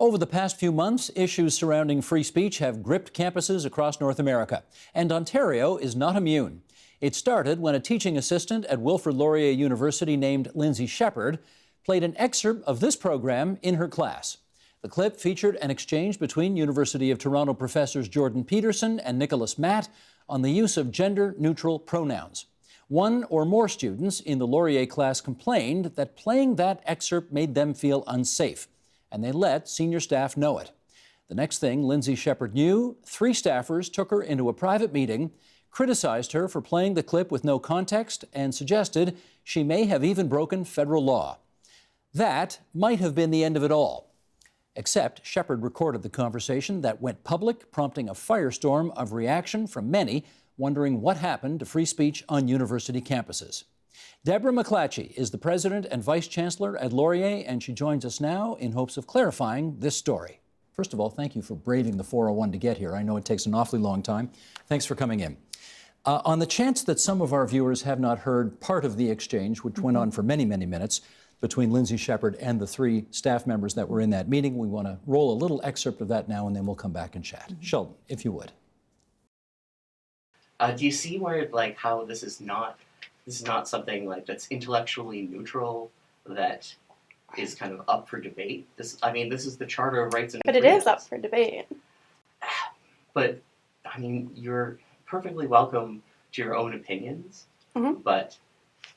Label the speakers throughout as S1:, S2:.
S1: Over the past few months, issues surrounding free speech have gripped campuses across North America, and Ontario is not immune. It started when a teaching assistant at Wilfrid Laurier University named Lindsey played an excerpt of this program in her class. The clip featured an exchange between University of Toronto professors Jordan Peterson and Nicholas Matt on the use of gender-neutral pronouns. One or more students in the Laurier class complained that playing that excerpt made them feel unsafe, and they let senior staff know it. The next thing Lindsey knew, 3 staffers took her into a private meeting, criticized her for playing the clip with no context, and suggested she may have even broken federal law. That might have been the end of it all. Except Shepard recorded the conversation that went public, prompting a firestorm of reaction from many wondering what happened to free speech on university campuses. Deborah MacLatchy is the president and vice-chancellor at Laurier, and she joins us now in hopes of clarifying this story. First of all, thank you for braving the 401 to get here. I know it takes an awfully long time. Thanks for coming in. On the chance that some of our viewers have not heard part of the exchange, which went on for many, many minutes, between Lindsey and the 3 staff members that were in that meeting, we want to roll a little excerpt of that now, and then we'll come back and chat. Sheldon, if you would.
S2: Do you see where, how this is not something that's intellectually neutral, that is kind of up for debate? This is the Charter of Rights and
S3: Freedoms. But it is up for debate.
S2: But, you're perfectly welcome to your own opinions, but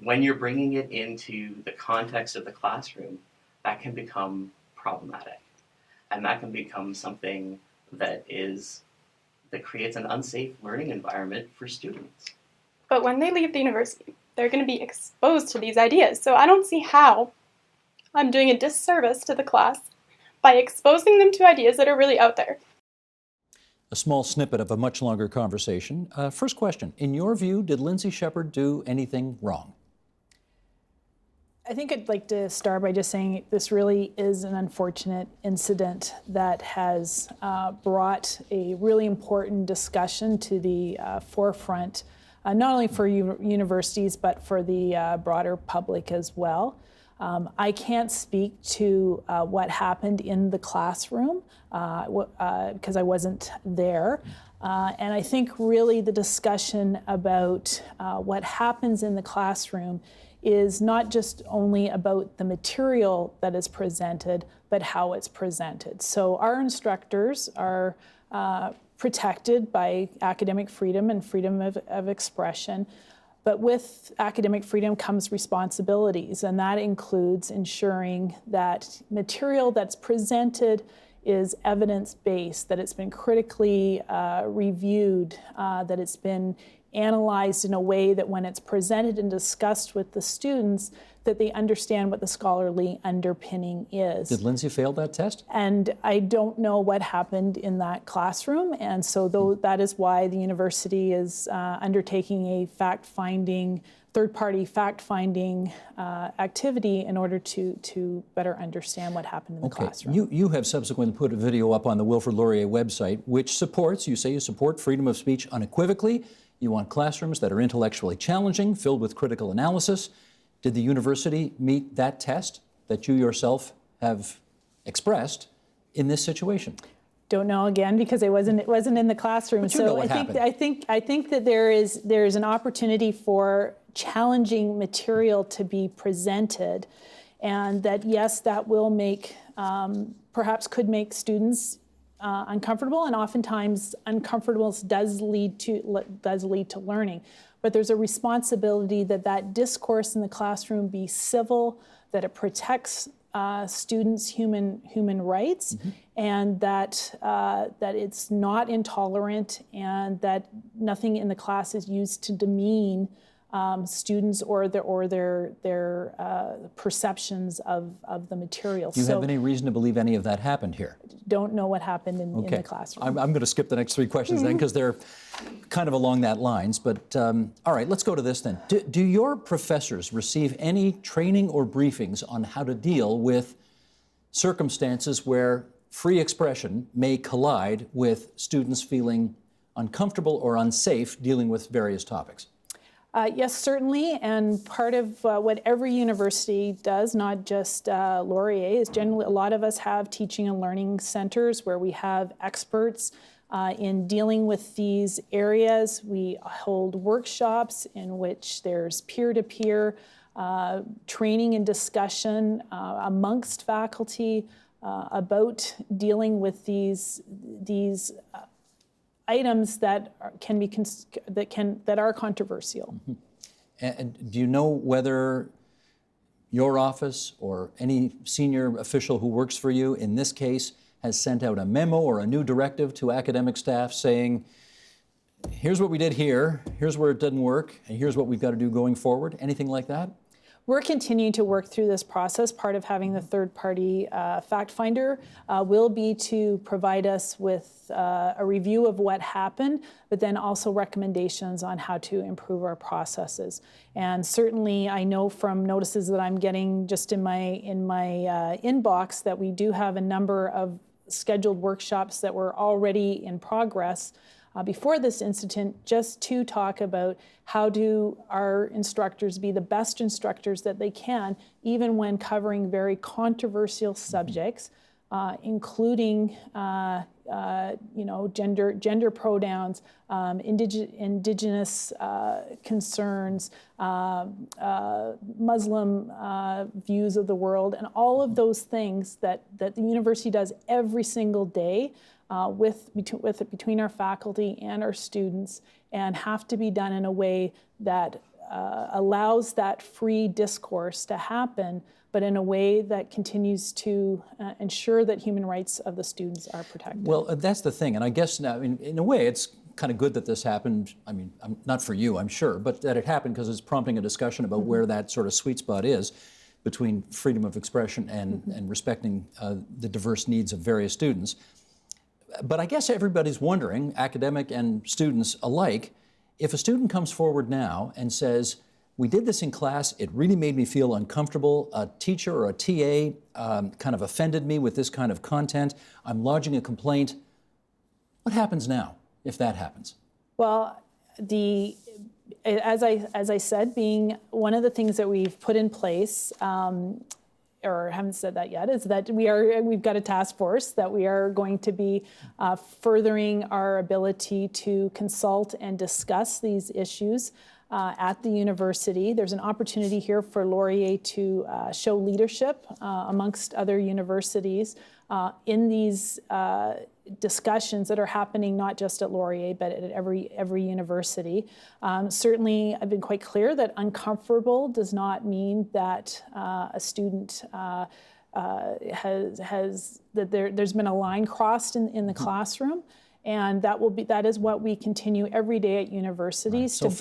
S2: when you're bringing it into the context of the classroom, that can become problematic. And that can become something that creates an unsafe learning environment for students.
S3: But when they leave the university, they're going to be exposed to these ideas. So I don't see how I'm doing a disservice to the class by exposing them to ideas that are really out there.
S1: A small snippet of a much longer conversation. First question, in your view, did Lindsey do anything wrong?
S4: I think I'd like to start by just saying this really is an unfortunate incident that has brought a really important discussion to the forefront, not only for universities, but for the broader public as well. I can't speak to what happened in the classroom because I wasn't there. And I think really the discussion about what happens in the classroom is not just only about the material that is presented, but how it's presented. So our instructors are protected by academic freedom and freedom of expression. But with academic freedom comes responsibilities, and that includes ensuring that material that's presented is evidence-based, that it's been critically reviewed, that it's been analyzed in a way that when it's presented and discussed with the students, that they understand what the scholarly underpinning is.
S1: Did Lindsey fail that test?
S4: And I don't know what happened in that classroom, and so that is why the university is undertaking a fact-finding, third-party fact-finding activity in order to better understand what happened in the classroom.
S1: You have subsequently put a video up on the Wilfrid Laurier website, which supports, you say you support freedom of speech unequivocally. You want classrooms that are intellectually challenging, filled with critical analysis. Did the university meet that test that you yourself have expressed in this situation?
S4: Don't know again because it wasn't in the classroom.
S1: But you know what
S4: happened. I think that there is an opportunity for challenging material to be presented, and that yes, that will make perhaps could make students uncomfortable, and oftentimes uncomfortableness does lead to learning. But there's a responsibility that discourse in the classroom be civil, that it protects students' human rights, and that it's not intolerant, and that nothing in the class is used to demean students or their perceptions of the material.
S1: Do you have any reason to believe any of that happened here?
S4: Don't know what happened in the classroom.
S1: I'm going to skip the next 3 questions then, because they're kind of along that lines. But all right, let's go to this then. Do your professors receive any training or briefings on how to deal with circumstances where free expression may collide with students feeling uncomfortable or unsafe dealing with various topics?
S4: Yes, certainly, and part of what every university does, not just Laurier, is generally a lot of us have teaching and learning centers where we have experts in dealing with these areas. We hold workshops in which there's peer-to-peer training and discussion amongst faculty about dealing with these items that are controversial.
S1: Mm-hmm. And do you know whether your office or any senior official who works for you in this case has sent out a memo or a new directive to academic staff saying, here's what we did here, here's where it didn't work, and here's what we've got to do going forward? Anything like that?
S4: We're continuing to work through this process. Part of having the third-party fact finder will be to provide us with a review of what happened, but then also recommendations on how to improve our processes. And certainly, I know from notices that I'm getting just in my inbox that we do have a number of scheduled workshops that were already in progress before this incident, just to talk about how do our instructors be the best instructors that they can, even when covering very controversial subjects, including gender pronouns, indigenous concerns, Muslim views of the world, and all of those things that the university does every single day between our faculty and our students, and have to be done in a way that allows that free discourse to happen, but in a way that continues to ensure that human rights of the students are protected.
S1: Well, that's the thing, and I guess now, in a way, it's kind of good that this happened. I mean, not for you, I'm sure, but that it happened because it's prompting a discussion about where that sort of sweet spot is between freedom of expression and respecting the diverse needs of various students. But I guess everybody's wondering, academic and students alike, if a student comes forward now and says, we did this in class, it really made me feel uncomfortable, a teacher or a TA kind of offended me with this kind of content, I'm lodging a complaint, what happens now if that happens?
S4: Well, as I said, being one of the things that we've put in place, or haven't said that yet, is that we've got a task force that we are going to be furthering our ability to consult and discuss these issues at the university. There's an opportunity here for Laurier to show leadership amongst other universities in these discussions that are happening not just at Laurier, but at every university. Certainly, I've been quite clear that uncomfortable does not mean that a student there's been a line crossed in the classroom, and that is what we continue every day at universities, right. To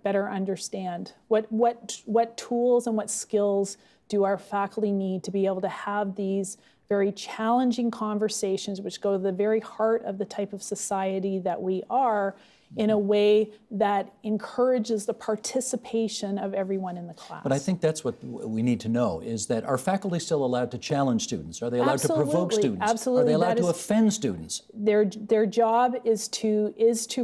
S4: better understand what tools and what skills do our faculty need to be able to have these very challenging conversations, which go to the very heart of the type of society that we are, in a way that encourages the participation of everyone in the class.
S1: But I think that's what we need to know, is that are faculty still allowed to challenge students? Are they allowed to provoke students?
S4: Absolutely.
S1: Are they allowed to offend students?
S4: Their job is to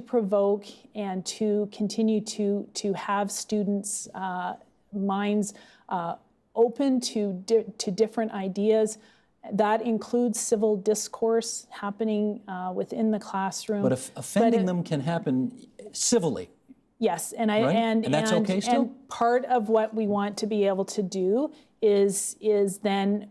S4: provoke and to continue to have students' minds open to different ideas. That includes civil discourse happening within the classroom.
S1: But offending them can happen civilly.
S4: Yes, and
S1: that's okay still?
S4: And part of what we want to be able to do is then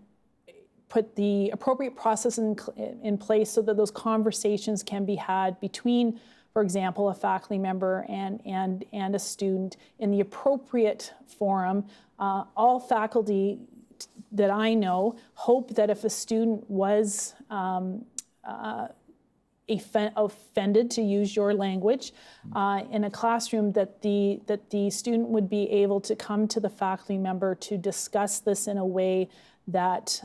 S4: put the appropriate process in place so that those conversations can be had between, for example, a faculty member and a student in the appropriate forum. All faculty that I know hope that if a student was offended, to use your language, in a classroom, that the student would be able to come to the faculty member to discuss this in a way that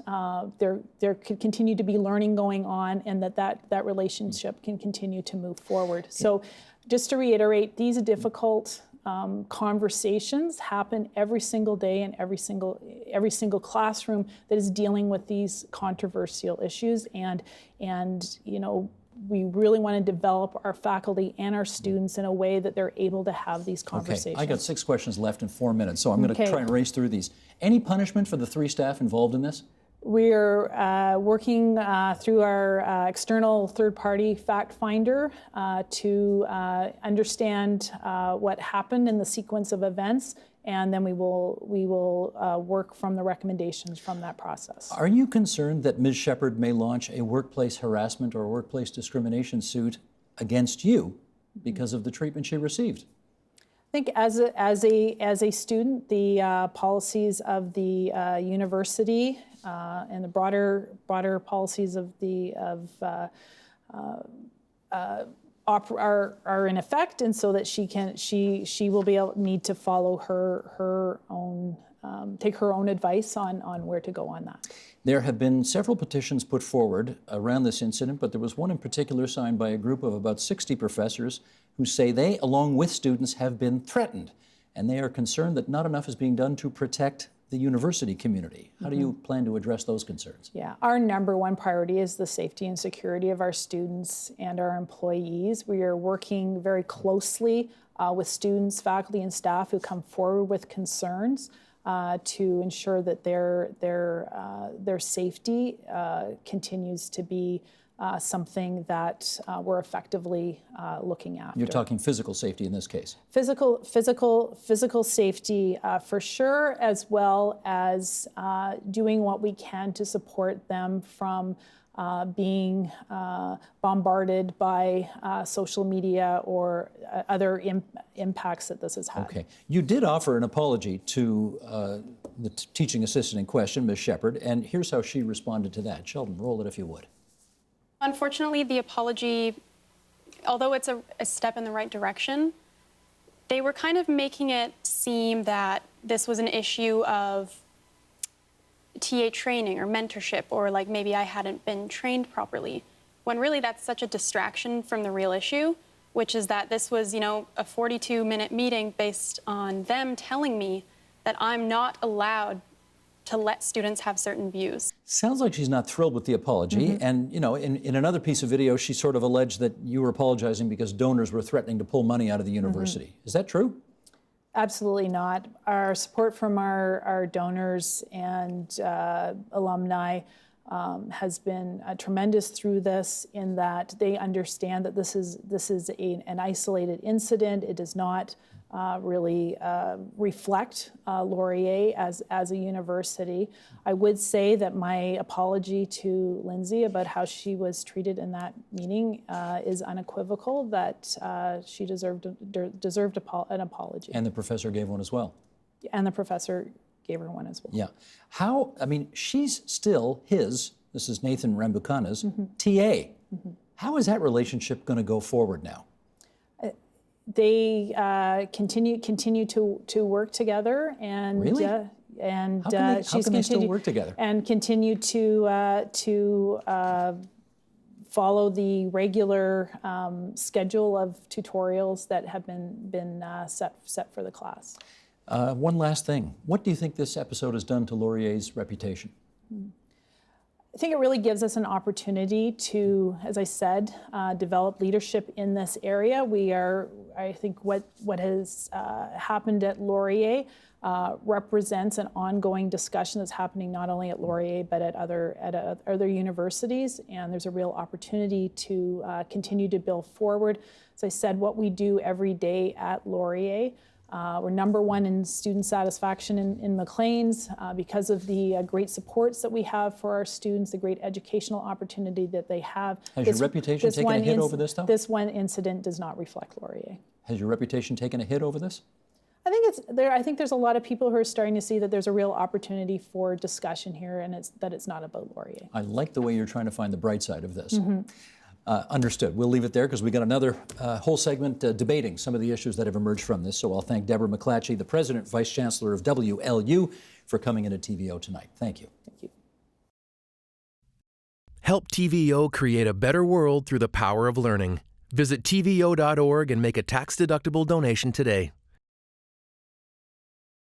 S4: there could continue to be learning going on, and that relationship can continue to move forward. So just to reiterate, these are difficult conversations happen every single day in every single classroom that is dealing with these controversial issues, and we really want to develop our faculty and our students in a way that they're able to have these conversations.
S1: Okay, I got 6 questions left in 4 minutes, so I'm going to try and race through these. Any punishment for the 3 staff involved in this?
S4: We're working through our external third-party fact finder to understand what happened in the sequence of events, and then we will work from the recommendations from that process.
S1: Are you concerned that Ms. Shepherd may launch a workplace harassment or workplace discrimination suit against you because of the treatment she received?
S4: I think as a student, the policies of the university and the broader policies of the are in effect, and so that she will need to follow her own take her own advice on where to go on that.
S1: There have been several petitions put forward around this incident, but there was one in particular signed by a group of about 60 professors who say they, along with students, have been threatened, and they are concerned that not enough is being done to protect the university community. How do you plan to address those concerns?
S4: Yeah, our number one priority is the safety and security of our students and our employees. We are working very closely with students, faculty, and staff who come forward with concerns to ensure that their safety continues to be something that we're effectively looking after.
S1: You're talking physical safety in this case.
S4: Physical safety for sure, as well as doing what we can to support them from being bombarded by social media or other impacts that this has had.
S1: Okay. You did offer an apology to the teaching assistant in question, Ms. Shepherd, and here's how she responded to that. Sheldon, roll it if you would.
S5: Unfortunately, the apology, although it's a step in the right direction, they were kind of making it seem that this was an issue of TA training or mentorship, or like maybe I hadn't been trained properly, when really that's such a distraction from the real issue, which is that this was, a 42-minute meeting based on them telling me that I'm not allowed to let students have certain views.
S1: Sounds like she's not thrilled with the apology. And, in another piece of video, she sort of alleged that you were apologizing because donors were threatening to pull money out of the university. Is that true?
S4: Absolutely not. Our support from our donors and alumni has been tremendous through this, in that they understand that this is an isolated incident. It does not really reflect Laurier as a university. I would say that my apology to Lindsey about how she was treated in that meeting is unequivocal, that she deserved an apology.
S1: And the professor gave one as well.
S4: And the professor gave her one as well.
S1: Yeah. She's still this is Nathan Rambukkana's TA. How is that relationship going to go forward now?
S4: They continue to work together, and
S1: really?
S4: And
S1: how can they still work together
S4: and continue to follow the regular schedule of tutorials that have been set for the class.
S1: One last thing. What do you think this episode has done to Laurier's reputation?
S4: I think it really gives us an opportunity to, as I said, develop leadership in this area. I think what has happened at Laurier represents an ongoing discussion that's happening not only at Laurier but at other universities, and there's a real opportunity to continue to build forward. As I said, what we do every day at Laurier. We're #1 in student satisfaction in Maclean's because of the great supports that we have for our students, the great educational opportunity that they have.
S1: Has your reputation taken a hit over this, though?
S4: This one incident does not reflect Laurier.
S1: Has your reputation taken a hit over this?
S4: I think there's a lot of people who are starting to see that there's a real opportunity for discussion here, and it's not about Laurier.
S1: I like the way you're trying to find the bright side of this. Understood. We'll leave it there because we got another whole segment debating some of the issues that have emerged from this. So I'll thank Deborah MacLatchy, the President, Vice-Chancellor of WLU, for coming into TVO tonight. Thank you.
S4: Thank you.
S6: Help TVO create a better world through the power of learning. Visit TVO.org and make a tax-deductible donation today.